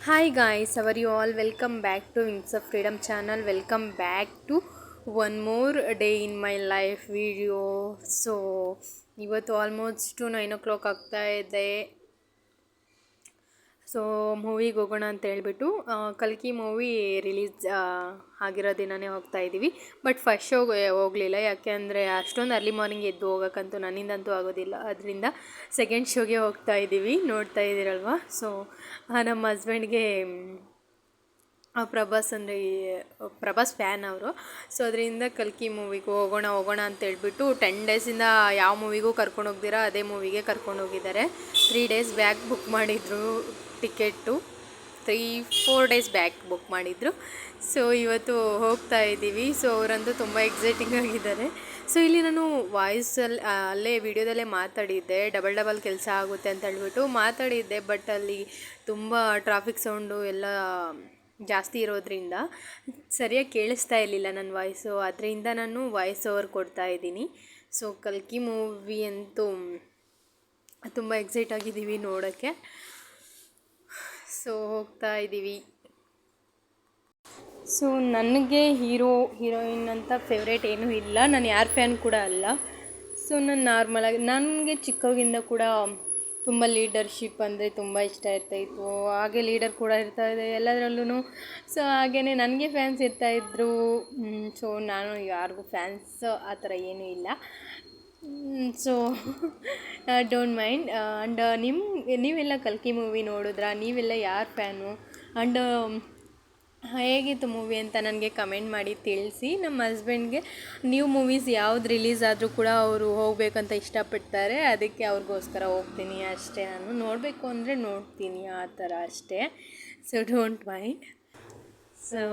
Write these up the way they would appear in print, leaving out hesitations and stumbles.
Hi guys, how are you all? Welcome back to Wings of Freedom channel. Welcome back to one more day in my life video. So ಇವತ್ತು almost 9 o'clock ಆಗ್ತಾ ಇದೆ. So ಮೂವಿಗೆ ಹೋಗೋಣ ಅಂತ ಹೇಳ್ಬಿಟ್ಟು ಕಲ್ಕಿ movie release ಆಗಿರೋ ದಿನವೇ ಹೋಗ್ತಾ ಇದ್ದೀವಿ. ಬಟ್ ಫಸ್ಟ್ ಶೋಗೆ ಹೋಗಲಿಲ್ಲ, ಯಾಕೆ ಅಂದರೆ ಅಷ್ಟೊಂದು ಅರ್ಲಿ ಮಾರ್ನಿಂಗ್ ಎದ್ದು ಹೋಗೋಕ್ಕಂತೂ ನನ್ನಿಂದಂತೂ ಆಗೋದಿಲ್ಲ. ಅದರಿಂದ ಸೆಕೆಂಡ್ ಶೋಗೆ ಹೋಗ್ತಾ ಇದ್ದೀವಿ. ನೋಡ್ತಾ ಇದ್ದೀರಲ್ವ. ಸೊ ನಮ್ಮ ಹಸ್ಬೆಂಡ್ಗೆ ಪ್ರಭಾಸ್ ಫ್ಯಾನ್ ಅವರು. ಸೊ ಅದರಿಂದ ಕಲ್ಕಿ ಮೂವಿಗೆ ಹೋಗೋಣ ಅಂತ ಹೇಳ್ಬಿಟ್ಟು 10 ಡೇಸಿಂದ ಯಾವ ಮೂವಿಗೂ ಕರ್ಕೊಂಡು ಹೋಗ್ದಿರಾ ಅದೇ ಮೂವಿಗೆ ಕರ್ಕೊಂಡು ಹೋಗಿದ್ದಾರೆ. 3 ಡೇಸ್ ಬ್ಯಾಕ್ ಬುಕ್ ಮಾಡಿದರು ಟಿಕೆಟು, 3-4 ಡೇಸ್ ಬ್ಯಾಕ್ ಬುಕ್ ಮಾಡಿದರು. ಸೊ ಇವತ್ತು ಹೋಗ್ತಾ ಇದ್ದೀವಿ. ಸೊ ಅವರಂತೂ ತುಂಬ ಎಕ್ಸೈಟಿಂಗ್ ಆಗಿದ್ದಾರೆ. ಸೊ ಇಲ್ಲಿ ನಾನು ಅಲ್ಲೇ ವಿಡಿಯೋದಲ್ಲೇ ಮಾತಾಡಿದ್ದೆ, ಡಬಲ್ ಕೆಲಸ ಆಗುತ್ತೆ ಅಂತ ಹೇಳ್ಬಿಟ್ಟು ಮಾತಾಡಿದ್ದೆ. ಬಟ್ ಅಲ್ಲಿ ತುಂಬ ಟ್ರಾಫಿಕ್ ಸೌಂಡು ಎಲ್ಲ ಜಾಸ್ತಿ ಇರೋದ್ರಿಂದ ಸರಿಯಾಗಿ ಕೇಳಿಸ್ತಾ ಇರಲಿಲ್ಲ ನನ್ನ ವಾಯ್ಸು. ಅದರಿಂದ ನಾನು ವಾಯ್ಸ್ ಓವರ್ ಕೊಡ್ತಾ ಇದ್ದೀನಿ. ಸೊ ಕಲ್ಕಿ ಮೂವಿ ಅಂತೂ ತುಂಬ ಎಕ್ಸೈಟ್ ಆಗಿದ್ದೀವಿ ನೋಡೋಕ್ಕೆ. ಸೊ ಹೋಗ್ತಾ ಇದ್ದೀವಿ. ಸೊ ನನಗೆ ಹೀರೋಯಿನ್ ಅಂತ ಫೇವ್ರೇಟ್ ಏನೂ ಇಲ್ಲ, ನಾನು ಯಾರ ಫ್ಯಾನ್ ಕೂಡ ಅಲ್ಲ. ಸೊ ನಾನು ನಾರ್ಮಲಾಗಿ, ನನಗೆ ಚಿಕ್ಕವಾಗಿಂದ ಕೂಡ ತುಂಬ ಲೀಡರ್ಶಿಪ್ ಅಂದರೆ ತುಂಬ ಇಷ್ಟ ಇರ್ತಾಯಿತ್ತು. ಹಾಗೆ ಲೀಡರ್ ಕೂಡ ಇರ್ತಾಯಿದೆ ಎಲ್ಲದರಲ್ಲೂ. ಸೊ ಹಾಗೆಯೇ ನನಗೆ ಫ್ಯಾನ್ಸ್ ಇರ್ತಾಯಿದ್ರು. ಸೊ ನಾನು ಯಾರಿಗೂ ಫ್ಯಾನ್ಸ್ ಆ ಥರ ಏನೂ ಇಲ್ಲ. So don't mind. ಆ್ಯಂಡ್ ನೀವೆಲ್ಲ ಕಲ್ಕಿ ಮೂವಿ ನೋಡಿದ್ರಾ? ನೀವೆಲ್ಲ ಯಾರು ಫ್ಯಾನು? ಆ್ಯಂಡ್ ಹೇಗಿತ್ತು ಮೂವಿ ಅಂತ ನನಗೆ ಕಮೆಂಟ್ ಮಾಡಿ ತಿಳಿಸಿ. ನಮ್ಮ ಹಸ್ಬೆಂಡ್ಗೆ ನ್ಯೂ ಮೂವೀಸ್ ಯಾವ್ದು ರಿಲೀಸ್ ಆದರೂ ಕೂಡ ಅವರು ಹೋಗಬೇಕಂತ ಇಷ್ಟಪಡ್ತಾರೆ. ಅದಕ್ಕೆ ಅವ್ರಿಗೋಸ್ಕರ ಹೋಗ್ತೀನಿ ಅಷ್ಟೇ. ನಾನು ನೋಡಬೇಕು ಅಂದರೆ ನೋಡ್ತೀನಿ, ಆ ಥರ ಅಷ್ಟೇ. So don't mind. ಸೊ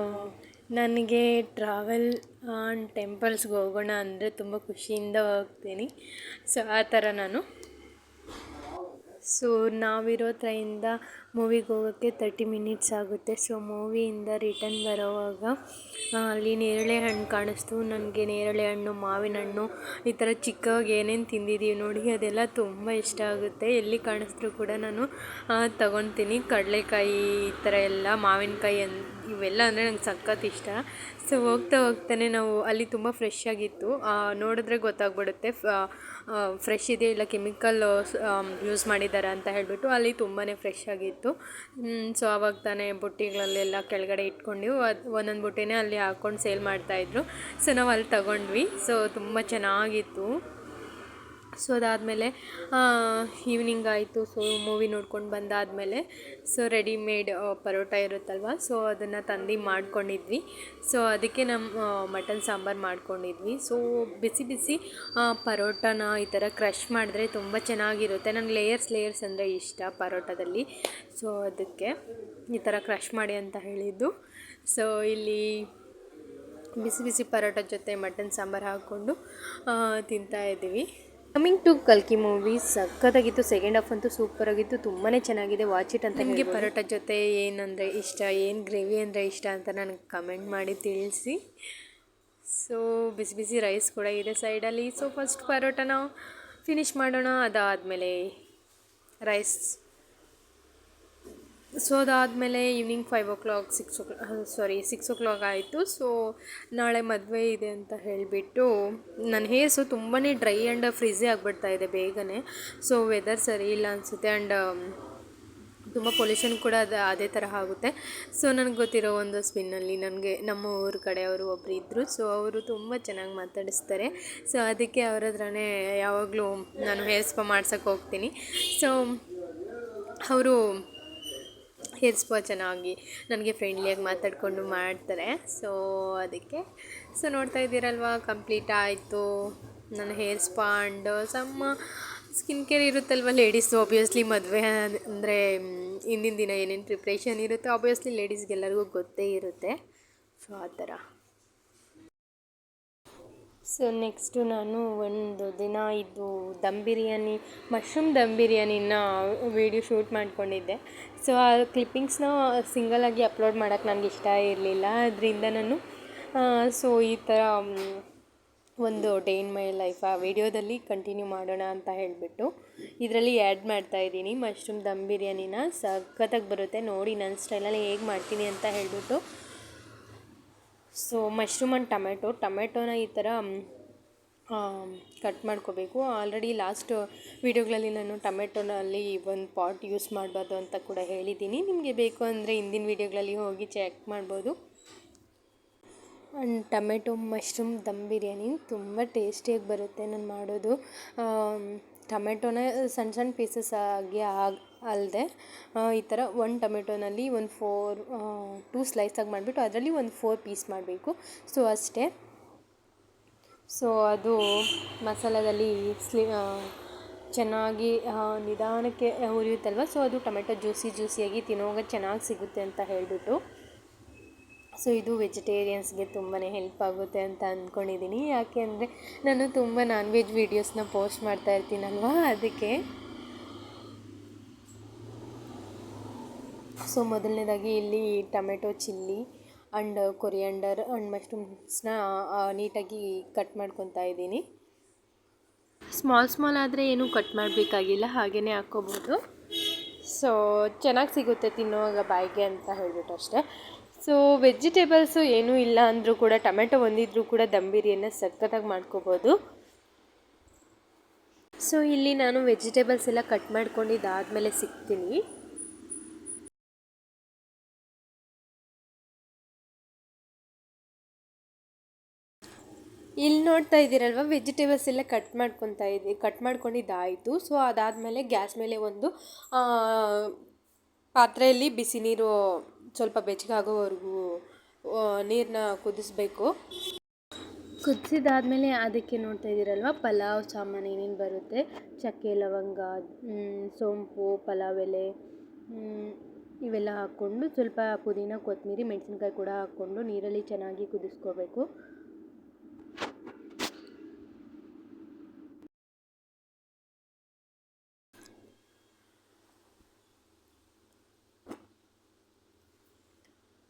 ನನಗೆ ಟ್ರಾವೆಲ್ ಆ್ಯಂಡ್ ಟೆಂಪಲ್ಸ್ಗೆ ಹೋಗೋಣ ಅಂದರೆ ತುಂಬ ಖುಷಿಯಿಂದ ಹೋಗ್ತೀನಿ. ಸೊ ಆ ಥರ ನಾನು. ಸೊ ನಾವಿರೋ ಹತ್ರದಿಂದ ಮೂವಿಗೆ ಹೋಗೋಕ್ಕೆ 30 ಮಿನಿಟ್ಸ್ ಆಗುತ್ತೆ. ಸೊ ಮೂವಿಯಿಂದ ರಿಟರ್ನ್ ಬರೋವಾಗ ಅಲ್ಲಿ ನೇರಳೆ ಹಣ್ಣು ಕಾಣಿಸ್ತು ನನಗೆ. ನೇರಳೆ ಹಣ್ಣು, ಮಾವಿನ ಹಣ್ಣು, ಈ ಥರ ಚಿಕ್ಕವಾಗಿ ಏನೇನು ತಿಂದಿದ್ದೀವಿ ನೋಡಿ, ಅದೆಲ್ಲ ತುಂಬ ಇಷ್ಟ ಆಗುತ್ತೆ. ಎಲ್ಲಿ ಕಾಣಿಸಿದ್ರು ಕೂಡ ನಾನು ತಗೊತೀನಿ. ಕಡಲೆಕಾಯಿ ಈ ಥರ ಎಲ್ಲ, ಮಾವಿನಕಾಯಿ ಇವೆಲ್ಲ ಅಂದರೆ ನಂಗೆ ಸಖತ್ ಇಷ್ಟ. ಸೊ ಹೋಗ್ತಾನೆ ನಾವು ಅಲ್ಲಿ ತುಂಬ ಫ್ರೆಶ್ ಆಗಿತ್ತು, ನೋಡಿದ್ರೆ ಗೊತ್ತಾಗ್ಬಿಡುತ್ತೆ ಫ್ರೆಶ್ ಇದೆ ಇಲ್ಲ ಕೆಮಿಕಲ್ ಯೂಸ್ ಮಾಡಿದ್ದಾರೆ ಅಂತ ಹೇಳಿಬಿಟ್ಟು. ಅಲ್ಲಿ ತುಂಬಾ ಫ್ರೆಶ್ ಆಗಿತ್ತು. ಸೊ ಆವಾಗ ತಾನೇ ಬುಟ್ಟಿಗಳಲ್ಲೆಲ್ಲ ಕೆಳಗಡೆ ಇಟ್ಕೊಂಡು ಒಂದೊಂದು ಬುಟ್ಟಿನೇ ಅಲ್ಲಿ ಹಾಕ್ಕೊಂಡು ಸೇಲ್ ಮಾಡ್ತಾಯಿದ್ರು. ಸೊ ನಾವು ಅಲ್ಲಿ ತಗೊಂಡ್ವಿ. ಸೊ ತುಂಬ ಚೆನ್ನಾಗಿತ್ತು. ಸೊ ಅದಾದಮೇಲೆ ಈವ್ನಿಂಗ್ ಆಯಿತು. ಸೊ ಮೂವಿ ನೋಡ್ಕೊಂಡು ಬಂದಾದಮೇಲೆ ಸೊ ರೆಡಿಮೇಡ್ ಪರೋಟ ಇರುತ್ತಲ್ವ, ಸೊ ಅದನ್ನು ತಂದು ಮಾಡ್ಕೊಂಡಿದ್ವಿ. ಸೊ ಅದಕ್ಕೆ ನಮ್ಮ ಮಟನ್ ಸಾಂಬಾರು ಮಾಡ್ಕೊಂಡಿದ್ವಿ. ಸೊ ಬಿಸಿ ಪರೋಟನ ಈ ಥರ ಕ್ರಷ್ ಮಾಡಿದ್ರೆ ತುಂಬ ಚೆನ್ನಾಗಿರುತ್ತೆ. ನನಗೆ ಲೇಯರ್ಸ್ ಅಂದರೆ ಇಷ್ಟ ಪರೋಟದಲ್ಲಿ. ಸೊ ಅದಕ್ಕೆ ಈ ಥರ ಕ್ರಷ್ ಮಾಡಿ ಅಂತ ಹೇಳಿದ್ದು. ಸೊ ಇಲ್ಲಿ ಬಿಸಿ ಪರೋಟ ಜೊತೆ ಮಟನ್ ಸಾಂಬಾರು ಹಾಕ್ಕೊಂಡು ತಿಂತಾಯಿದ್ದೀವಿ. ಕಮಿಂಗ್ ಟು ಕಲ್ಕಿ ಮೂವಿ ಸಖತ್ತಾಗಿತ್ತು. ಸೆಕೆಂಡ್ ಹಾಫ್ ಅಂತೂ ಸೂಪರಾಗಿತ್ತು, ತುಂಬಾ ಚೆನ್ನಾಗಿದೆ. ವಾಚ್ ಇಟ್ ಅಂತ. ನಿಮಗೆ ಪರೋಟ ಜೊತೆ ಏನಂದರೆ ಇಷ್ಟ, ಏನು ಗ್ರೇವಿ ಅಂದರೆ ಇಷ್ಟ ಅಂತ ನನಗೆ ಕಮೆಂಟ್ ಮಾಡಿ ತಿಳಿಸಿ. ಸೊ ಬಿಸಿ ರೈಸ್ ಕೂಡ ಇದೆ ಸೈಡಲ್ಲಿ. ಸೊ ಫಸ್ಟ್ ಪರೋಟನ ಫಿನಿಷ್ ಮಾಡೋಣ, ಅದಾದಮೇಲೆ ರೈಸ್. ಸೊ ಅದಾದಮೇಲೆ ಈವ್ನಿಂಗ್ 6 o'clock ಆಯಿತು. ಸೊ ನಾಳೆ ಮದುವೆ ಇದೆ ಅಂತ ಹೇಳಿಬಿಟ್ಟು ನನ್ನ ಹೇರ್ಸು ತುಂಬಾ ಡ್ರೈ ಆ್ಯಂಡ್ ಫ್ರೀಝಿ ಆಗಿಬಿಡ್ತಾಯಿದೆ ಬೇಗನೆ. ಸೊ ವೆದರ್ ಸರಿ ಇಲ್ಲ ಅನಿಸುತ್ತೆ. ಆ್ಯಂಡ್ ತುಂಬ ಪೊಲ್ಯೂಷನ್ ಕೂಡ ಅದೇ ಥರ ಆಗುತ್ತೆ. ಸೊ ನನಗೆ ಗೊತ್ತಿರೋ ಒಂದು ಸ್ಪಿನ್ನಲ್ಲಿ ನನಗೆ ನಮ್ಮ ಊರ ಕಡೆಯವರು ಒಬ್ಬರು ಇದ್ದರು. ಸೊ ಅವರು ತುಂಬ ಚೆನ್ನಾಗಿ ಮಾತಾಡಿಸ್ತಾರೆ. ಸೊ ಅದಕ್ಕೆ ಅವ್ರ ಹತ್ರನೇ ಯಾವಾಗಲೂ ನಾನು ಹೇರ್ ಸ್ಪಾ ಮಾಡ್ಸೋಕ್ಕೆ ಹೋಗ್ತೀನಿ. ಸೊ ಅವರು ಹೇರ್ ಸ್ಪಾ ಚೆನ್ನಾಗಿ ನನಗೆ ಫ್ರೆಂಡ್ಲಿಯಾಗಿ ಮಾತಾಡಿಕೊಂಡು ಮಾಡ್ತಾರೆ. ಸೊ ಅದಕ್ಕೆ. ಸೊ ನೋಡ್ತಾ ಇದ್ದೀರಲ್ವ, ಕಂಪ್ಲೀಟ್ ಆಯಿತು ನನ್ನ hair spa. And some skin care ಇರುತ್ತಲ್ವ ಲೇಡೀಸು. ಆಬ್ವಿಯಸ್ಲಿ ಮದುವೆ ಅಂದರೆ ಹಿಂದಿನ ದಿನ ಏನೇನು ಪ್ರಿಪ್ರೇಷನ್ ಇರುತ್ತೆ ಆಬ್ವಿಯಸ್ಲಿ ಲೇಡೀಸ್ಗೆಲ್ಲರಿಗೂ ಗೊತ್ತೇ ಇರುತ್ತೆ. ಸೊ ಆ ಥರ. ಸೊ ನೆಕ್ಸ್ಟು ನಾನು ಒಂದು ದಿನ ಇದು ಮಶ್ರೂಮ್ ದಮ್ ಬಿರಿಯಾನಿನ ವೀಡಿಯೋ ಶೂಟ್ ಮಾಡ್ಕೊಂಡಿದ್ದೆ. ಸೊ ಆ ಕ್ಲಿಪ್ಪಿಂಗ್ಸ್ನ ಸಿಂಗಲಾಗಿ ಅಪ್ಲೋಡ್ ಮಾಡೋಕ್ಕೆ ನನಗೆ ಇಷ್ಟ ಇರಲಿಲ್ಲ. ಅದರಿಂದ ನಾನು ಸೊ ಈ ಥರ ಒಂದು ಡೇ ಇನ್ ಮೈ ಲೈಫ್ ಆ ವಿಡಿಯೋದಲ್ಲಿ ಕಂಟಿನ್ಯೂ ಮಾಡೋಣ ಅಂತ ಹೇಳಿಬಿಟ್ಟು ಇದರಲ್ಲಿ ಆ್ಯಡ್ ಮಾಡ್ತಾಯಿದ್ದೀನಿ ಮಶ್ರೂಮ್ ದಮ್ ಬಿರಿಯಾನಿನ. ಸಖತ್ತಾಗಿ ಬರುತ್ತೆ ನೋಡಿ ನನ್ನ ಸ್ಟೈಲಲ್ಲಿ ಹೇಗೆ ಮಾಡ್ತೀನಿ ಅಂತ ಹೇಳಿಬಿಟ್ಟು. ಸೊ ಮಶ್ರೂಮ್ ಆ್ಯಂಡ್ ಟೊಮೆಟೊನ ಈ ಥರ ಕಟ್ ಮಾಡ್ಕೋಬೇಕು. ಆಲ್ರೆಡಿ ಲಾಸ್ಟ್ ವೀಡಿಯೋಗಳಲ್ಲಿ ನಾನು ಟೊಮೆಟೊನಲ್ಲಿ ಒಂದು ಪಾಟ್ ಯೂಸ್ ಮಾಡಬಾರ್ದು ಅಂತ ಕೂಡ ಹೇಳಿದ್ದೀನಿ. ನಿಮಗೆ ಬೇಕು ಅಂದರೆ ಹಿಂದಿನ ವೀಡಿಯೋಗಳಲ್ಲಿ ಹೋಗಿ ಚೆಕ್ ಮಾಡ್ಬೋದು. And tomato mushroom dum biryani ತುಂಬ ಟೇಸ್ಟಿಯಾಗಿ ಬರುತ್ತೆ ನಾನು ಮಾಡೋದು. ಟೊಮೆಟೊನ ಸಣ್ಣ ಸಣ್ಣ ಪೀಸಸ್ ಆಗಿ ಅಲ್ಲದೆ ಈ ಥರ ಒಂದು ಟೊಮೆಟೊನಲ್ಲಿ ಒಂದು 2 ಸ್ಲೈಸಾಗಿ ಮಾಡಿಬಿಟ್ಟು ಅದರಲ್ಲಿ ಒಂದು 4 ಪೀಸ್ ಮಾಡಬೇಕು. ಸೊ ಅಷ್ಟೇ. ಸೊ ಅದು ಮಸಾಲದಲ್ಲಿ ಚೆನ್ನಾಗಿ ನಿಧಾನಕ್ಕೆ ಹುರಿಯುತ್ತಲ್ವ. ಸೊ ಅದು ಟೊಮೆಟೊ ಜ್ಯೂಸಿಯಾಗಿ ತಿನ್ನೋವಾಗ ಚೆನ್ನಾಗಿ ಸಿಗುತ್ತೆ ಅಂತ ಹೇಳಿಬಿಟ್ಟು. ಸೊ ಇದು ವೆಜಿಟೇರಿಯನ್ಸ್ಗೆ ತುಂಬಾ ಹೆಲ್ಪ್ ಆಗುತ್ತೆ ಅಂತ ಅಂದ್ಕೊಂಡಿದ್ದೀನಿ. ಯಾಕೆ ಅಂದರೆ ನಾನು ತುಂಬ ನಾನ್ ವೆಜ್ ವೀಡಿಯೋಸ್ನ ಪೋಸ್ಟ್ ಮಾಡ್ತಾ ಇರ್ತೀನಲ್ವ, ಅದಕ್ಕೆ. ಸೊ ಮೊದಲನೇದಾಗಿ ಇಲ್ಲಿ tomato chilli and coriander and ಮಶ್ರೂಮ್ಸ್ನ ನೀಟಾಗಿ ಕಟ್ ಮಾಡ್ಕೊತಾ ಇದ್ದೀನಿ. ಸ್ಮಾಲ್ ಆದರೆ ಏನೂ ಕಟ್ ಮಾಡಬೇಕಾಗಿಲ್ಲ, ಹಾಗೇ ಹಾಕ್ಕೋಬೋದು. ಸೊ ಚೆನ್ನಾಗಿ ಸಿಗುತ್ತೆ ತಿನ್ನುವಾಗ ಬಾಯಿಗೆ ಅಂತ ಹೇಳಿಬಿಟ್ಟು ಅಷ್ಟೇ. ಸೊ ವೆಜಿಟೇಬಲ್ಸು ಏನೂ ಇಲ್ಲ ಅಂದರೂ ಕೂಡ ಟೊಮೆಟೊ ಒಂದಿದ್ರೂ ಕೂಡ ದಮ್ ಬಿರಿಯಾನಿನ ಸಖತ್ತಾಗಿ ಮಾಡ್ಕೋಬೋದು. ಸೊ ಇಲ್ಲಿ ನಾನು ವೆಜಿಟೇಬಲ್ಸ್ ಎಲ್ಲ ಕಟ್ ಮಾಡ್ಕೊಂಡಿದ್ದಾದಮೇಲೆ ಸಿಗ್ತೀನಿ. ಇಲ್ಲಿ ನೋಡ್ತಾ ಇದ್ದೀರಲ್ವ, ವೆಜಿಟೇಬಲ್ಸ್ ಎಲ್ಲ ಕಟ್ ಮಾಡ್ಕೊಂಡಿದ್ದಾಯಿತು. ಸೊ ಅದಾದಮೇಲೆ ಗ್ಯಾಸ್ ಮೇಲೆ ಒಂದು ಪಾತ್ರೆಯಲ್ಲಿ ಬಿಸಿ ನೀರು ಸ್ವಲ್ಪ ಬೆಚ್ಚಗಾಗೋವರೆಗೂ ನೀರನ್ನ ಕುದಿಸ್ಬೇಕು. ಕುದಿಸಿದಾದ್ಮೇಲೆ ಅದಕ್ಕೆ ನೋಡ್ತಾ ಇದ್ದೀರಲ್ವ, ಪಲಾವ್ ಸಾಮಾನು ಏನೇನು ಬರುತ್ತೆ, ಚಕ್ಕೆ ಲವಂಗ, ಸೋಂಪು, ಪಲಾವ್ ಎಲೆ, ಇವೆಲ್ಲ ಹಾಕ್ಕೊಂಡು ಸ್ವಲ್ಪ ಪುದೀನ ಕೊತ್ತಂಬರಿ ಮೆಣಸಿನ್ಕಾಯಿ ಕೂಡ ಹಾಕ್ಕೊಂಡು ನೀರಲ್ಲಿ ಚೆನ್ನಾಗಿ ಕುದಿಸ್ಕೋಬೇಕು.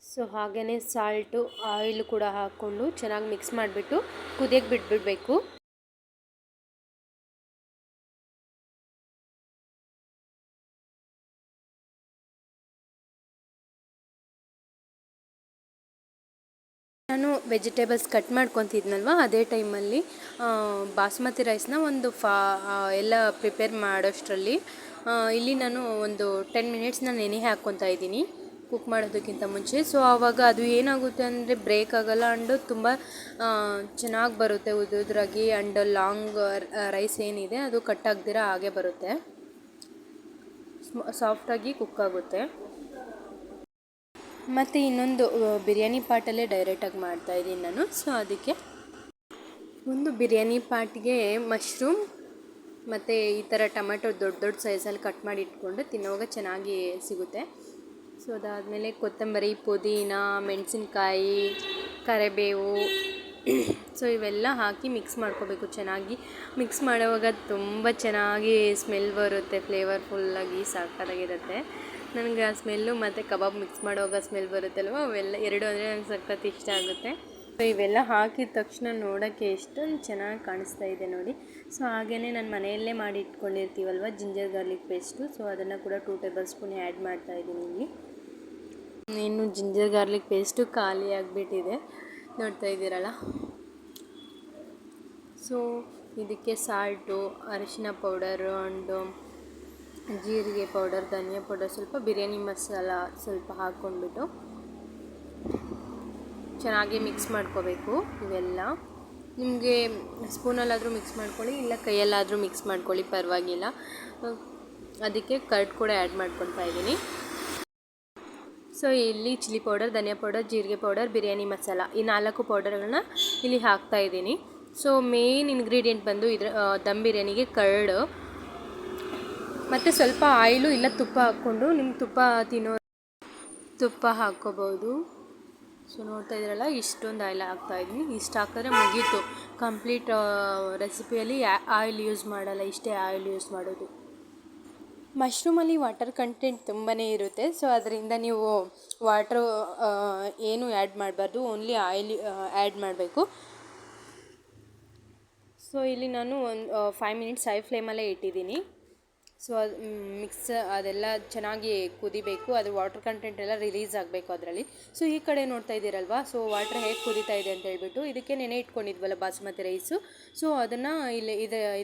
ಸೊ ಹಾಗೆಯೇ ಸಾಲ್ಟು ಆಯಿಲ್ ಕೂಡ ಹಾಕ್ಕೊಂಡು ಚೆನ್ನಾಗಿ ಮಿಕ್ಸ್ ಮಾಡಿಬಿಟ್ಟು ಕುದಿಯಕ್ಕೆ ಬಿಟ್ಬಿಡಬೇಕು. ನಾನು ವೆಜಿಟೇಬಲ್ಸ್ ಕಟ್ ಮಾಡ್ಕೊತಿದ್ನಲ್ವ, ಅದೇ ಟೈಮಲ್ಲಿ ಬಾಸ್ಮತಿ ರೈಸ್ನ ಎಲ್ಲ ಪ್ರಿಪೇರ್ ಮಾಡೋಷ್ಟರಲ್ಲಿ ಇಲ್ಲಿ ನಾನು ಒಂದು 10 ಮಿನಿಟ್ಸ್ನ ನೆನೆ ಹಾಕ್ಕೊತಾ ಇದ್ದೀನಿ ಕುಕ್ ಮಾಡೋದಕ್ಕಿಂತ ಮುಂಚೆ. ಸೊ ಆವಾಗ ಅದು ಏನಾಗುತ್ತೆ ಅಂದರೆ ಬ್ರೇಕ್ ಆಗೋಲ್ಲ ಆ್ಯಂಡ್ ತುಂಬ ಚೆನ್ನಾಗಿ ಬರುತ್ತೆ ಉದುರಾಗಿ. ಆ್ಯಂಡ್ ಲಾಂಗ್ ರೈಸ್ ಏನಿದೆ ಅದು ಕಟ್ ಆಗದಿರ ಹಾಗೆ ಬರುತ್ತೆ, ಸಾಫ್ಟಾಗಿ ಕುಕ್ ಆಗುತ್ತೆ. ಮತ್ತು ಇನ್ನೊಂದು ಬಿರಿಯಾನಿ ಪಾಟಲ್ಲೇ ಡೈರೆಕ್ಟಾಗಿ ಮಾಡ್ತಾಯಿದ್ದೀನಿ ನಾನು. ಸೊ ಅದಕ್ಕೆ ಒಂದು ಬಿರಿಯಾನಿ ಪಾಟ್ಗೆ ಮಶ್ರೂಮ್ ಮತ್ತು ಈ ಥರ ಟೊಮೆಟೊ ದೊಡ್ಡ ಸೈಜಲ್ಲಿ ಕಟ್ ಮಾಡಿ ಇಟ್ಕೊಂಡು ತಿನ್ನೋವಾಗ ಚೆನ್ನಾಗಿ ಸಿಗುತ್ತೆ. ಸೊ ಅದಾದಮೇಲೆ ಕೊತ್ತಂಬರಿ, ಪುದೀನ, ಮೆಣಸಿನ್ಕಾಯಿ, ಕರಿಬೇವು, ಸೊ ಇವೆಲ್ಲ ಹಾಕಿ ಮಿಕ್ಸ್ ಮಾಡ್ಕೋಬೇಕು. ಚೆನ್ನಾಗಿ ಮಿಕ್ಸ್ ಮಾಡುವಾಗ ತುಂಬ ಚೆನ್ನಾಗಿ ಸ್ಮೆಲ್ ಬರುತ್ತೆ, ಫ್ಲೇವರ್ಫುಲ್ಲಾಗಿ ಸಖತ್ತಾಗಿರುತ್ತೆ. ನನಗೆ ಆ ಸ್ಮೆಲ್ಲು ಮತ್ತು ಕಬಾಬ್ ಮಿಕ್ಸ್ ಮಾಡುವಾಗ ಸ್ಮೆಲ್ ಬರುತ್ತಲ್ವ, ಅವೆಲ್ಲ ಎರಡು ಅಂದರೆ ನನಗೆ ಸಖತ್ ಇಷ್ಟ ಆಗುತ್ತೆ. ಸೊ ಇವೆಲ್ಲ ಹಾಕಿದ ತಕ್ಷಣ ನೋಡೋಕ್ಕೆ ಎಷ್ಟೊಂದು ಚೆನ್ನಾಗಿ ಕಾಣಿಸ್ತಾ ಇದೆ ನೋಡಿ. ಸೊ ಹಾಗೆಯೇ ನಾನು ಮನೆಯಲ್ಲೇ ಮಾಡಿ ಇಟ್ಕೊಂಡಿರ್ತೀವಲ್ವ ಜಿಂಜರ್ ಗಾರ್ಲಿಕ್ ಪೇಸ್ಟು, ಸೊ ಅದನ್ನು ಕೂಡ 2 ಟೇಬಲ್ ಸ್ಪೂನ್ ಆ್ಯಡ್ ಮಾಡ್ತಾಯಿದ್ದೀನಿ ಇಲ್ಲಿ. ಇನ್ನು ಜಿಂಜರ್ ಗಾರ್ಲಿಕ್ ಪೇಸ್ಟು ಖಾಲಿ ಆಗಿಬಿಟ್ಟಿದೆ, ನೋಡ್ತಾ ಇದ್ದೀರಲ್ಲ. ಸೊ ಇದಕ್ಕೆ ಸಾಲ್ಟು, ಅರಿಶಿನ ಪೌಡರು ಆ್ಯಂಡ್ ಜೀರಿಗೆ ಪೌಡರ್, ಧನಿಯಾ ಪೌಡರ್, ಸ್ವಲ್ಪ ಬಿರಿಯಾನಿ ಮಸಾಲ ಸ್ವಲ್ಪ ಹಾಕ್ಕೊಂಡ್ಬಿಟ್ಟು ಚೆನ್ನಾಗಿ ಮಿಕ್ಸ್ ಮಾಡ್ಕೋಬೇಕು. ಇವೆಲ್ಲ ನಿಮಗೆ ಸ್ಪೂನಲ್ಲಾದರೂ ಮಿಕ್ಸ್ ಮಾಡ್ಕೊಳ್ಳಿ, ಇಲ್ಲ ಕೈಯಲ್ಲಾದರೂ ಮಿಕ್ಸ್ ಮಾಡ್ಕೊಳ್ಳಿ, ಪರವಾಗಿಲ್ಲ. ಅದಕ್ಕೆ ಕರ್ಡ್ ಕೂಡ ಆ್ಯಡ್ ಮಾಡ್ಕೊತಾ ಇದ್ದೀನಿ. ಸೊ ಇಲ್ಲಿ ಚಿಲ್ಲಿ ಪೌಡರ್, ಧನಿಯಾ ಪೌಡರ್, ಜೀರಿಗೆ ಪೌಡರ್, ಬಿರಿಯಾನಿ ಮಸಾಲ, ಈ 4 ಪೌಡರ್ಗಳನ್ನ ಇಲ್ಲಿ ಹಾಕ್ತಾಯಿದ್ದೀನಿ. ಸೊ ಮೇನ್ ಇಂಗ್ರೀಡಿಯೆಂಟ್ ಬಂದು ದಮ್ ಬಿರಿಯಾನಿಗೆ ಕರ್ಡ್ ಮತ್ತು ಸ್ವಲ್ಪ ಆಯಿಲು ಇಲ್ಲ ತುಪ್ಪ ಹಾಕ್ಕೊಂಡು, ನಿಮ್ಮ ತುಪ್ಪ ಹಾಕ್ಕೋಬೋದು. ಸೊ ನೋಡ್ತಾ ಇದ್ದೀರಲ್ಲ, ಇಷ್ಟೊಂದು ಆಯಿಲ್ ಹಾಕ್ತಾಯಿದ್ದೀನಿ. ಇಷ್ಟು ಹಾಕಿದ್ರೆ ಮುಗೀತು ಕಂಪ್ಲೀಟ್ ರೆಸಿಪಿಯಲ್ಲಿ. ಆಯಿಲ್ ಯೂಸ್ ಮಾಡಲ್ಲ, ಇಷ್ಟೇ ಆಯಿಲ್ ಯೂಸ್ ಮಾಡೋದು. ಮಶ್ರೂಮಲ್ಲಿ ವಾಟರ್ ಕಂಟೆಂಟ್ ತುಂಬಾ ಇರುತ್ತೆ. ಸೊ ಅದರಿಂದ ನೀವು ವಾಟ್ರು ಏನು ಆ್ಯಡ್ ಮಾಡಬಾರ್ದು, ಓನ್ಲಿ ಆಯಿಲ್ ಆ್ಯಡ್ ಮಾಡಬೇಕು. ಸೊ ಇಲ್ಲಿ ನಾನು ಒಂದು 5 ಮಿನಿಟ್ಸ್ ಹೈ ಫ್ಲೇಮಲ್ಲೇ ಇಟ್ಟಿದ್ದೀನಿ. ಸೊ ಅದು ಅದೆಲ್ಲ ಚೆನ್ನಾಗಿ ಕುದಿಬೇಕು, ಅದು ವಾಟರ್ ಕಂಟೆಂಟ್ ಎಲ್ಲ ರಿಲೀಸ್ ಆಗಬೇಕು ಅದರಲ್ಲಿ. ಸೊ ಈ ಕಡೆ ನೋಡ್ತಾ ಇದ್ದೀರಲ್ವಾ, ಸೊ ವಾಟರ್ ಹೇಗೆ ಕುದೀತಾ ಇದೆ ಅಂತ ಹೇಳ್ಬಿಟ್ಟು, ಇದಕ್ಕೆ ನೆನೆ ಇಟ್ಕೊಂಡಿದ್ವಲ್ಲ ಬಾಸುಮತಿ ರೈಸು, ಸೊ ಅದನ್ನು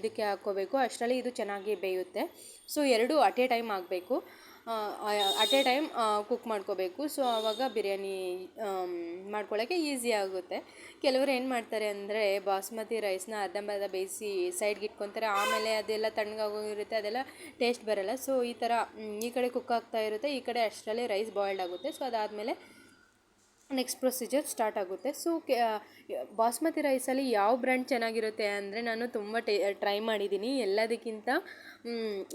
ಇದಕ್ಕೆ ಹಾಕ್ಕೋಬೇಕು. ಅಷ್ಟರಲ್ಲಿ ಇದು ಚೆನ್ನಾಗಿ ಬೇಯುತ್ತೆ. ಸೊ ಎರಡು ಅಟ್ ಎ ಟೈಮ್ ಆಗಬೇಕು, ಅಟ್ ಎ ಟೈಮ್ ಕುಕ್ ಮಾಡ್ಕೋಬೇಕು. ಸೊ ಆವಾಗ ಬಿರಿಯಾನಿ ಮಾಡ್ಕೊಳ್ಳೋಕ್ಕೆ ಈಸಿ ಆಗುತ್ತೆ. ಕೆಲವರು ಏನು ಮಾಡ್ತಾರೆ ಅಂದರೆ ಬಾಸುಮತಿ ರೈಸ್ನ ಅರ್ಧಂಬರ್ಧ ಬೇಯಿಸಿ ಸೈಡ್ಗೆ ಇಟ್ಕೊತಾರೆ, ಆಮೇಲೆ ಅದೆಲ್ಲ ತಣ್ಣಗಾಗೋಗಿರುತ್ತೆ, ಅದೆಲ್ಲ ಟೇಸ್ಟ್ ಬರೋಲ್ಲ. ಸೊ ಈ ಥರ ಈ ಕಡೆ ಕುಕ್ ಆಗ್ತಾ ಇರುತ್ತೆ, ಈ ಕಡೆ ಅಷ್ಟರಲ್ಲೇ ರೈಸ್ ಬಾಯ್ಲ್ಡ್ ಆಗುತ್ತೆ. ಸೊ ಅದಾದಮೇಲೆ ನೆಕ್ಸ್ಟ್ ಪ್ರೊಸೀಜರ್ ಸ್ಟಾರ್ಟ್ ಆಗುತ್ತೆ. ಸೊ ಬಾಸ್ಮತಿ ರೈಸಲ್ಲಿ ಯಾವ ಬ್ರ್ಯಾಂಡ್ ಚೆನ್ನಾಗಿರುತ್ತೆ ಅಂದರೆ, ನಾನು ತುಂಬ ಟ್ರೈ ಮಾಡಿದ್ದೀನಿ. ಎಲ್ಲದಕ್ಕಿಂತ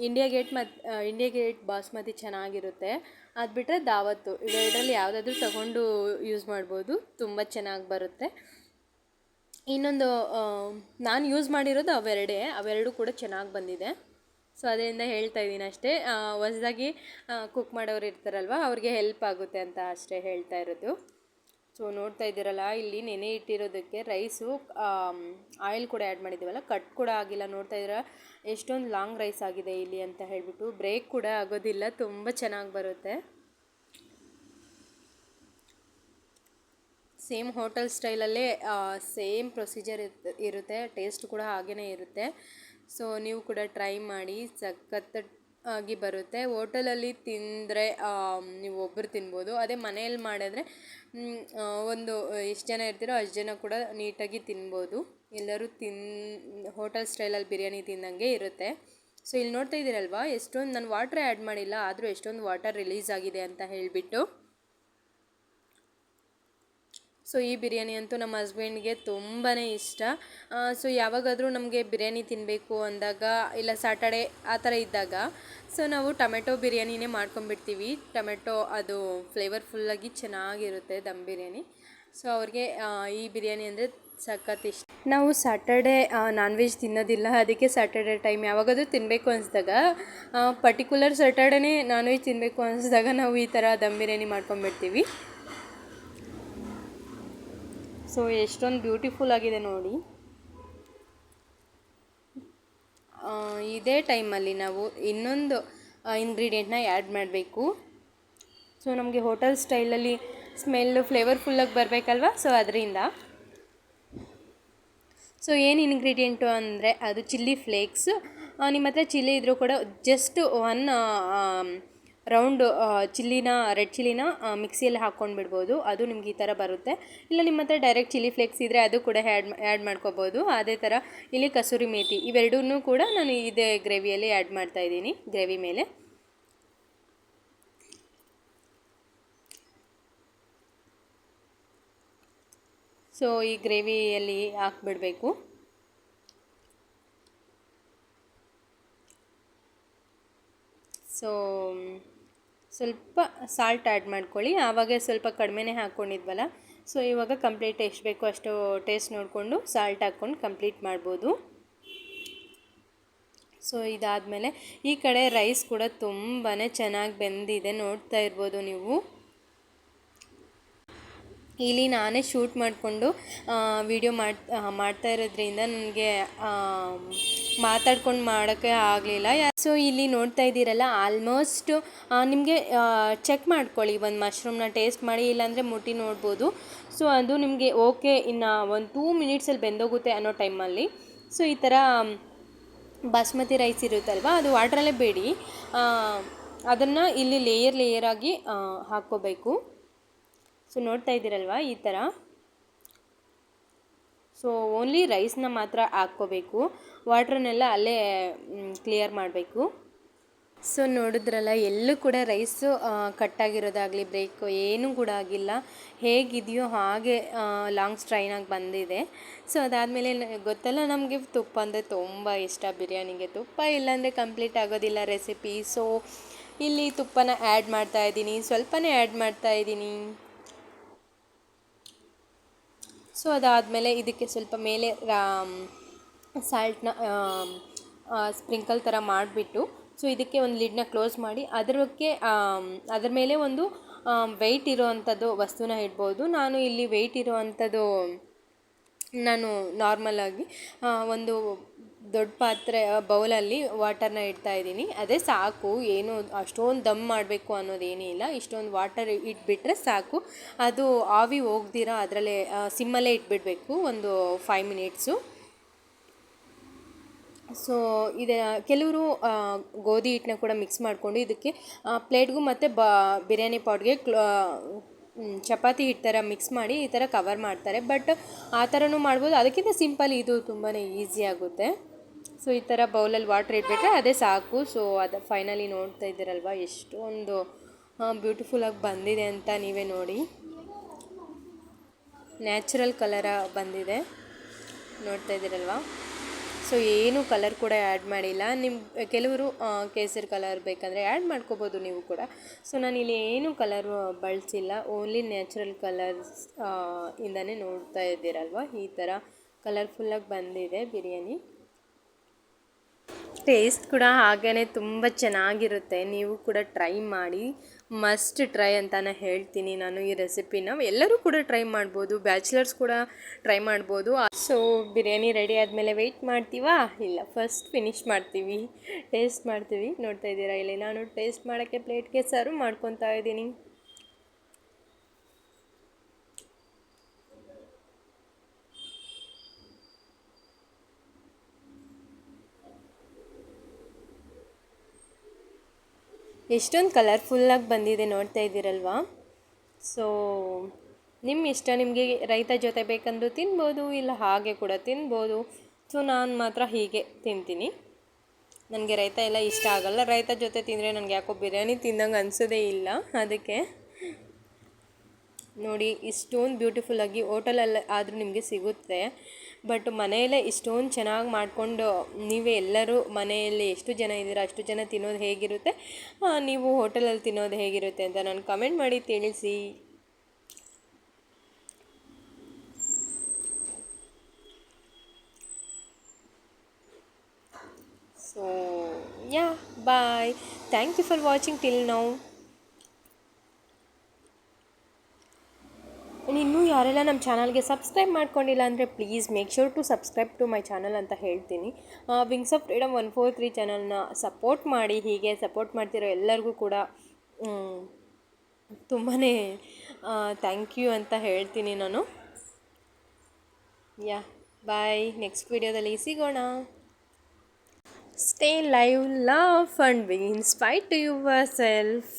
ಇಂಡಿಯಾ ಗೇಟ್ ಬಾಸ್ಮತಿ ಚೆನ್ನಾಗಿರುತ್ತೆ. ಅದು ಬಿಟ್ಟರೆ ದಾವತ್ತು, ಇವೆರಡರಲ್ಲಿ ಯಾವುದಾದ್ರೂ ತಗೊಂಡು ಯೂಸ್ ಮಾಡ್ಬೋದು, ತುಂಬ ಚೆನ್ನಾಗಿ ಬರುತ್ತೆ. ಇನ್ನೊಂದು ನಾನು ಯೂಸ್ ಮಾಡಿರೋದು ಅವೆರಡು ಕೂಡ ಚೆನ್ನಾಗಿ ಬಂದಿದೆ. ಸೊ ಅದರಿಂದ ಹೇಳ್ತಾ ಇದ್ದೀನಿ ಅಷ್ಟೇ. ಹೊಸದಾಗಿ ಕುಕ್ ಮಾಡೋರು ಇರ್ತಾರಲ್ವ, ಅವ್ರಿಗೆ ಹೆಲ್ಪ್ ಆಗುತ್ತೆ ಅಂತ ಅಷ್ಟೇ ಹೇಳ್ತಾ ಇರೋದು. ಸೊ ನೋಡ್ತಾ ಇದ್ದೀರಲ್ಲ, ಇಲ್ಲಿ ನೆನೆ ಇಟ್ಟಿರೋದಕ್ಕೆ ರೈಸು ಆಯಿಲ್ ಕೂಡ ಆ್ಯಡ್ ಮಾಡಿದ್ದೀವಲ್ಲ, ಕಟ್ ಕೂಡ ಆಗಿಲ್ಲ. ನೋಡ್ತಾ ಇದ್ದೀರ ಎಷ್ಟೊಂದು ಲಾಂಗ್ ರೈಸ್ ಆಗಿದೆ ಇಲ್ಲಿ ಅಂತ ಹೇಳಿಬಿಟ್ಟು. ಬ್ರೇಕ್ ಕೂಡ ಆಗೋದಿಲ್ಲ, ತುಂಬ ಚೆನ್ನಾಗಿ ಬರುತ್ತೆ. ಸೇಮ್ ಹೋಟೆಲ್ ಸ್ಟೈಲಲ್ಲೇ ಸೇಮ್ ಪ್ರೊಸೀಜರ್ ಇರುತ್ತೆ, ಟೇಸ್ಟ್ ಕೂಡ ಹಾಗೇ ಇರುತ್ತೆ. ಸೊ ನೀವು ಕೂಡ ಟ್ರೈ ಮಾಡಿ, ಸಖತ್ತಾಗಿ ಬರುತ್ತೆ. ಹೋಟೆಲಲ್ಲಿ ತಿಂದರೆ ನೀವು ಒಬ್ಬರು ತಿನ್ಬೋದು, ಅದೇ ಮನೆಯಲ್ಲಿ ಮಾಡಿದ್ರೆ ಒಂದು ಎಷ್ಟು ಜನ ಇರ್ತೀರೋ ಅಷ್ಟು ಜನ ಕೂಡ ನೀಟಾಗಿ ತಿನ್ಬೋದು. ಎಲ್ಲರೂ ಹೋಟೆಲ್ ಸ್ಟೈಲಲ್ಲಿ ಬಿರಿಯಾನಿ ತಿಂದಂಗೆ ಇರುತ್ತೆ. ಸೊ ಇಲ್ಲಿ ನೋಡ್ತಾ ಇದ್ದೀರಲ್ವಾ, ಎಷ್ಟೊಂದು ನಾನು ವಾಟರ್ ಆ್ಯಡ್ ಮಾಡಿಲ್ಲ, ಆದರೂ ಎಷ್ಟೊಂದು ವಾಟರ್ ರಿಲೀಸ್ ಆಗಿದೆ ಅಂತ ಹೇಳಿಬಿಟ್ಟು. ಸೊ ಈ ಬಿರಿಯಾನಿ ಅಂತೂ ನಮ್ಮ ಹಸ್ಬೆಂಡ್ಗೆ ತುಂಬಾ ಇಷ್ಟ. ಸೊ ಯಾವಾಗಾದರೂ ನಮಗೆ ಬಿರಿಯಾನಿ ತಿನ್ನಬೇಕು ಅಂದಾಗ, ಇಲ್ಲ ಸ್ಯಾಟರ್ಡೇ ಆ ಥರ ಇದ್ದಾಗ, ಸೊ ನಾವು ಟೊಮೆಟೊ ಬಿರಿಯಾನಿನೇ ಮಾಡ್ಕೊಂಬಿಡ್ತೀವಿ. ಟೊಮೆಟೊ ಅದು ಫ್ಲೇವರ್ಫುಲ್ಲಾಗಿ ಚೆನ್ನಾಗಿರುತ್ತೆ ದಮ್ ಬಿರಿಯಾನಿ. ಸೊ ಅವ್ರಿಗೆ ಈ ಬಿರಿಯಾನಿ ಅಂದರೆ ಸಖತ್ ಇಷ್ಟ. ನಾವು ಸ್ಯಾಟರ್ಡೇ ನಾನ್ ವೆಜ್ ತಿನ್ನೋದಿಲ್ಲ, ಅದಕ್ಕೆ ಸ್ಯಾಟರ್ಡೇ ಟೈಮ್ ಯಾವಾಗಾದರೂ ತಿನ್ನಬೇಕು ಅನಿಸಿದಾಗ, ಪರ್ಟಿಕ್ಯುಲರ್ ಸ್ಯಾಟರ್ಡೇನೇ ನಾನ್ ವೆಜ್ ತಿನ್ನಬೇಕು ಅನಿಸಿದಾಗ ನಾವು ಈ ಥರ ದಮ್ ಬಿರಿಯಾನಿ ಮಾಡ್ಕೊಂಬಿಡ್ತೀವಿ. ಸೊ ಎಷ್ಟೊಂದು ಬ್ಯೂಟಿಫುಲ್ ಆಗಿದೆ ನೋಡಿ. ಇದೇ ಟೈಮಲ್ಲಿ ನಾವು ಇನ್ನೊಂದು ಇಂಗ್ರೀಡಿಯೆಂಟ್ನ ಆ್ಯಡ್ ಮಾಡಬೇಕು. ಸೊ ನಮಗೆ ಹೋಟೆಲ್ ಸ್ಟೈಲಲ್ಲಿ ಸ್ಮೆಲ್ಲು ಫ್ಲೇವರ್ಫುಲ್ಲಾಗಿ ಬರಬೇಕಲ್ವ, ಸೊ ಅದರಿಂದ. ಸೊ ಏನು ಇಂಗ್ರೀಡಿಯೆಂಟು ಅಂದರೆ ಅದು ಚಿಲ್ಲಿ ಫ್ಲೇಕ್ಸು. ನಿಮ್ಮ ಹತ್ರ ಚಿಲ್ಲಿ ಇದ್ದರೂ ಕೂಡ ಜಸ್ಟ್ 1 ರೌಂಡು ರೆಡ್ ಚಿಲ್ಲಿನ ಮಿಕ್ಸಿಯಲ್ಲಿ ಹಾಕ್ಕೊಂಡು ಬಿಡ್ಬೋದು, ಅದು ನಿಮ್ಗೆ ಈ ಥರ ಬರುತ್ತೆ. ಇಲ್ಲ ನಿಮ್ಮ ಹತ್ರ ಡೈರೆಕ್ಟ್ ಚಿಲ್ಲಿ ಫ್ಲೇಕ್ಸ್ ಇದ್ದರೆ ಅದು ಕೂಡ ಆ್ಯಡ್ ಮಾಡ್ಕೋಬೋದು. ಅದೇ ಥರ ಇಲ್ಲಿ ಕಸೂರಿ ಮೇಥಿ, ಇವೆರಡನ್ನೂ ಕೂಡ ನಾನು ಇದೇ ಗ್ರೇವಿಯಲ್ಲಿ ಆ್ಯಡ್ ಮಾಡ್ತಾಯಿದ್ದೀನಿ, ಗ್ರೇವಿ ಮೇಲೆ. ಸೊ ಈ ಗ್ರೇವಿಯಲ್ಲಿ ಹಾಕ್ಬಿಡಬೇಕು. ಸೊ ಸ್ವಲ್ಪ ಸಾಲ್ಟ್ ಆ್ಯಡ್ ಮಾಡ್ಕೊಳ್ಳಿ, ಆವಾಗ ಸ್ವಲ್ಪ ಕಡಿಮೆನೇ ಹಾಕ್ಕೊಂಡಿದ್ವಲ್ಲ. ಸೊ ಇವಾಗ ಕಂಪ್ಲೀಟ್ ಎಷ್ಟು ಬೇಕೋ ಅಷ್ಟು ಟೇಸ್ಟ್ ನೋಡಿಕೊಂಡು ಸಾಲ್ಟ್ ಹಾಕ್ಕೊಂಡು ಕಂಪ್ಲೀಟ್ ಮಾಡ್ಬೋದು. ಸೊ ಇದಾದಮೇಲೆ ಈ ಕಡೆ ರೈಸ್ ಕೂಡ ತುಂಬಾ ಚೆನ್ನಾಗಿ ಬೆಂದಿದೆ, ನೋಡ್ತಾ ಇರ್ಬೋದು ನೀವು. ಇಲ್ಲಿ ನಾನೇ ಶೂಟ್ ಮಾಡಿಕೊಂಡು ವಿಡಿಯೋ ಮಾಡ್ತಾ ಇರೋದ್ರಿಂದ ನನಗೆ ಮಾತಾಡ್ಕೊಂಡು ಮಾಡೋಕ್ಕೆ ಆಗಲಿಲ್ಲ. ಸೊ ಇಲ್ಲಿ ನೋಡ್ತಾ ಇದ್ದೀರಲ್ಲ, ಆಲ್ಮೋಸ್ಟ್ ನಿಮಗೆ ಚೆಕ್ ಮಾಡ್ಕೊಳ್ಳಿ, ಒಂದು ಮಶ್ರೂಮ್ನ ಟೇಸ್ಟ್ ಮಾಡಿ, ಇಲ್ಲಾಂದರೆ ಮುಟ್ಟಿ ನೋಡ್ಬೋದು. ಸೊ ಅದು ನಿಮಗೆ ಓಕೆ, ಇನ್ನು ಒಂದು 2 ಮಿನಿಟ್ಸಲ್ಲಿ ಬೆಂದೋಗುತ್ತೆ ಅನ್ನೋ ಟೈಮಲ್ಲಿ, ಸೊ ಈ ಥರ ಬಾಸ್ಮತಿ ರೈಸ್ ಇರುತ್ತಲ್ವ, ಅದು ವಾಟ್ರಲ್ಲೇ ಬೇಡಿ ಅದನ್ನು ಇಲ್ಲಿ ಲೇಯರಾಗಿ ಹಾಕ್ಕೋಬೇಕು. ಸೊ ನೋಡ್ತಾ ಇದ್ದೀರಲ್ವ ಈ ಥರ. ಸೊ ಓನ್ಲಿ ರೈಸ್ನ ಮಾತ್ರ ಹಾಕ್ಕೋಬೇಕು, ವಾಟ್ರನ್ನೆಲ್ಲ ಅಲ್ಲೇ ಕ್ಲಿಯರ್ ಮಾಡಬೇಕು. ಸೊ ನೋಡಿದ್ರಲ್ಲ, ಎಲ್ಲೂ ಕೂಡ ರೈಸು ಕಟ್ಟಾಗಿರೋದಾಗಲಿ ಬ್ರೇಕು ಏನೂ ಕೂಡ ಆಗಿಲ್ಲ, ಹೇಗಿದೆಯೋ ಹಾಗೆ ಲಾಂಗ್ ಸ್ಟ್ರೈನಾಗಿ ಬಂದಿದೆ. ಸೊ ಅದಾದಮೇಲೆ ಗೊತ್ತಲ್ಲ, ನಮಗೆ ತುಪ್ಪ ಅಂದರೆ ತುಂಬ ಇಷ್ಟ ಬಿರಿಯಾನಿಗೆ. ತುಪ್ಪ ಇಲ್ಲಾಂದರೆ ಕಂಪ್ಲೀಟ್ ಆಗೋದಿಲ್ಲ ರೆಸಿಪಿ. ಸೊ ಇಲ್ಲಿ ತುಪ್ಪನ ಆ್ಯಡ್ ಮಾಡ್ತಾಯಿದ್ದೀನಿ, ಸ್ವಲ್ಪನೇ ಆ್ಯಡ್ ಮಾಡ್ತಾಯಿದ್ದೀನಿ. ಸೊ ಅದಾದಮೇಲೆ ಇದಕ್ಕೆ ಸ್ವಲ್ಪ ಮೇಲೆ ಸಾಲ್ಟ್ನ ಸ್ಪ್ರಿಂಕಲ್ ಥರ ಮಾಡಿಬಿಟ್ಟು, ಸೊ ಇದಕ್ಕೆ ಒಂದು ಲಿಡ್ನ ಕ್ಲೋಸ್ ಮಾಡಿ ಅದ್ರ ಮೇಲೆ ಒಂದು ವೆಯ್ಟ್ ಇರೋವಂಥದ್ದು ವಸ್ತುನ ಇಡ್ಬೋದು. ನಾನು ಇಲ್ಲಿ ವೆಯ್ಟ್ ಇರೋವಂಥದ್ದು ನಾನು ನಾರ್ಮಲಾಗಿ ಒಂದು ದೊಡ್ಡ ಪಾತ್ರೆ ಬೌಲಲ್ಲಿ ವಾಟರ್ನ ಇಡ್ತಾ ಇದ್ದೀನಿ. ಅದೇ ಸಾಕು, ಏನು ಅಷ್ಟೊಂದು ದಮ್ ಮಾಡಬೇಕು ಅನ್ನೋದೇನೂ ಇಲ್ಲ. ಇಷ್ಟೊಂದು ವಾಟರ್ ಇಟ್ಬಿಟ್ರೆ ಸಾಕು. ಅದು ಆವಿ ಹೋಗ್ದಿರ ಅದರಲ್ಲೇ ಸಿಮ್ಮಲ್ಲೇ ಇಟ್ಬಿಡಬೇಕು ಒಂದು 5 ಮಿನಿಟ್ಸು. ಸೊ ಇದೆ, ಕೆಲವರು ಗೋಧಿ ಹಿಟ್ಟನ್ನ ಕೂಡ ಮಿಕ್ಸ್ ಮಾಡಿಕೊಂಡು ಇದಕ್ಕೆ ಪ್ಲೇಟ್ಗೂ ಮತ್ತು ಬಿರಿಯಾನಿ ಪಾಟ್ಗೆ ಚಪಾತಿ ಹಿಟ್ಟು ಥರ ಮಿಕ್ಸ್ ಮಾಡಿ ಈ ಥರ ಕವರ್ ಮಾಡ್ತಾರೆ. ಬಟ್ ಆ ಥರನೂ ಮಾಡ್ಬೋದು. ಅದಕ್ಕಿಂತ ಸಿಂಪಲ್ ಇದು ತುಂಬಾ ಈಸಿ ಆಗುತ್ತೆ. ಸೊ ಈ ಥರ ಬೌಲಲ್ಲಿ ವಾಟ್ರ್ ಇಟ್ಬಿಟ್ರೆ ಅದೇ ಸಾಕು. ಸೊ ಅದು ಫೈನಲಿ ನೋಡ್ತಾ ಇದ್ದೀರಲ್ವ ಎಷ್ಟೊಂದು ಬ್ಯೂಟಿಫುಲ್ಲಾಗಿ ಬಂದಿದೆ ಅಂತ ನೀವೇ ನೋಡಿ. ನ್ಯಾಚುರಲ್ ಕಲರ ಬಂದಿದೆ, ನೋಡ್ತಾ ಇದ್ದೀರಲ್ವ. ಸೊ ಏನು ಕಲರ್ ಕೂಡ ಆ್ಯಡ್ ಮಾಡಿಲ್ಲ. ಕೆಲವರು ಕೇಸರಿ ಕಲರ್ ಬೇಕಂದರೆ ಆ್ಯಡ್ ಮಾಡ್ಕೋಬೋದು ನೀವು ಕೂಡ. ಸೊ ನಾನಿಲ್ಲಿ ಏನು ಕಲರ್ ಬಳಸಿಲ್ಲ, ಓನ್ಲಿ ನ್ಯಾಚುರಲ್ ಕಲರ್ಸ್ ಇಂದನೇ ನೋಡ್ತಾ ಇದ್ದೀರಲ್ವ. ಈ ಥರ ಕಲರ್ಫುಲ್ಲಾಗಿ ಬಂದಿದೆ ಬಿರಿಯಾನಿ. ಟೇಸ್ಟ್ ಕೂಡ ಹಾಗೇ ತುಂಬ ಚೆನ್ನಾಗಿರುತ್ತೆ. ನೀವು ಕೂಡ ಟ್ರೈ ಮಾಡಿ, ಮಸ್ಟ್ ಟ್ರೈ ಅಂತಾನೆ ಹೇಳ್ತೀನಿ ನಾನು ಈ ರೆಸಿಪಿನ. ಎಲ್ಲರೂ ಕೂಡ ಟ್ರೈ ಮಾಡ್ಬೋದು, ಬ್ಯಾಚುಲರ್ಸ್ ಕೂಡ ಟ್ರೈ ಮಾಡ್ಬೋದು. ಸೊ ಬಿರಿಯಾನಿ ರೆಡಿ ಆದಮೇಲೆ ವೆಯ್ಟ್ ಮಾಡ್ತೀವಾ? ಇಲ್ಲ, ಫಸ್ಟ್ ಫಿನಿಷ್ ಮಾಡ್ತೀವಿ, ಟೇಸ್ಟ್ ಮಾಡ್ತೀವಿ. ನೋಡ್ತಾ ಇದ್ದೀರಾ, ಇಲ್ಲಿ ನಾನು ಟೇಸ್ಟ್ ಮಾಡೋಕ್ಕೆ ಪ್ಲೇಟ್ಗೆ ಸರ್ವ್ ಮಾಡ್ಕೊತಾ ಇದ್ದೀನಿ. ಎಷ್ಟೊಂದು ಕಲರ್ಫುಲ್ಲಾಗಿ ಬಂದಿದೆ, ನೋಡ್ತಾ ಇದ್ದೀರಲ್ವಾ. ಸೊ ನಿಮ್ಮ ಇಷ್ಟ, ನಿಮಗೆ ರೈತ ಜೊತೆ ಬೇಕಂದ್ರೂ ತಿನ್ಬೋದು, ಇಲ್ಲ ಹಾಗೆ ಕೂಡ ತಿನ್ಬೋದು. ಸೊ ನಾನು ಮಾತ್ರ ಹೀಗೆ ತಿಂತೀನಿ. ನನಗೆ ರೈತ ಎಲ್ಲ ಇಷ್ಟ ಆಗಲ್ಲ. ರೈತ ಜೊತೆ ತಿಂದರೆ ನನಗೆ ಯಾಕೋ ಬಿರಿಯಾನಿ ತಿಂದಂಗೆ ಅನಿಸೋದೇ ಇಲ್ಲ. ಅದಕ್ಕೆ ನೋಡಿ, ಇಷ್ಟೊಂದು ಬ್ಯೂಟಿಫುಲ್ಲಾಗಿ ಹೋಟೆಲಲ್ಲಿ ಆದರೂ ನಿಮಗೆ ಸಿಗುತ್ತೆ. ಬಟ್ ಮನೆಯಲ್ಲೇ ಇಷ್ಟೊಂದು ಚೆನ್ನಾಗಿ ಮಾಡಿಕೊಂಡು ನೀವೇ ಎಲ್ಲರೂ ಮನೆಯಲ್ಲಿ ಎಷ್ಟು ಜನ ಇದ್ದೀರಾ ಅಷ್ಟು ಜನ ತಿನ್ನೋದು ಹೇಗಿರುತ್ತೆ, ನೀವು ಹೋಟೆಲಲ್ಲಿ ತಿನ್ನೋದು ಹೇಗಿರುತ್ತೆ ಅಂತ ನಾನು ಕಮೆಂಟ್ ಮಾಡಿ ತಿಳಿಸಿ. So yeah, bye. Thank you for watching till now. ಇನ್ನೂ ಯಾರೆಲ್ಲ ನಮ್ಮ ಚಾನಲ್ಗೆ ಸಬ್ಸ್ಕ್ರೈಬ್ ಮಾಡ್ಕೊಂಡಿಲ್ಲ ಅಂದರೆ please make sure to subscribe to my channel ಅಂತ ಹೇಳ್ತೀನಿ. ವಿಂಗ್ಸ್ ಆಫ್ ಫ್ರೀಡಮ್ 143 ಚಾನಲ್ನ ಸಪೋರ್ಟ್ ಮಾಡಿ. ಹೀಗೆ ಸಪೋರ್ಟ್ ಮಾಡ್ತಿರೋ ಎಲ್ಲರಿಗೂ ಕೂಡ ತುಂಬಾ ಥ್ಯಾಂಕ್ ಯು ಅಂತ ಹೇಳ್ತೀನಿ ನಾನು. ಯಾ, ಬಾಯ್. ನೆಕ್ಸ್ಟ್ ವಿಡಿಯೋದಲ್ಲಿ ಸಿಗೋಣ. Stay live, love and be inspired to your self.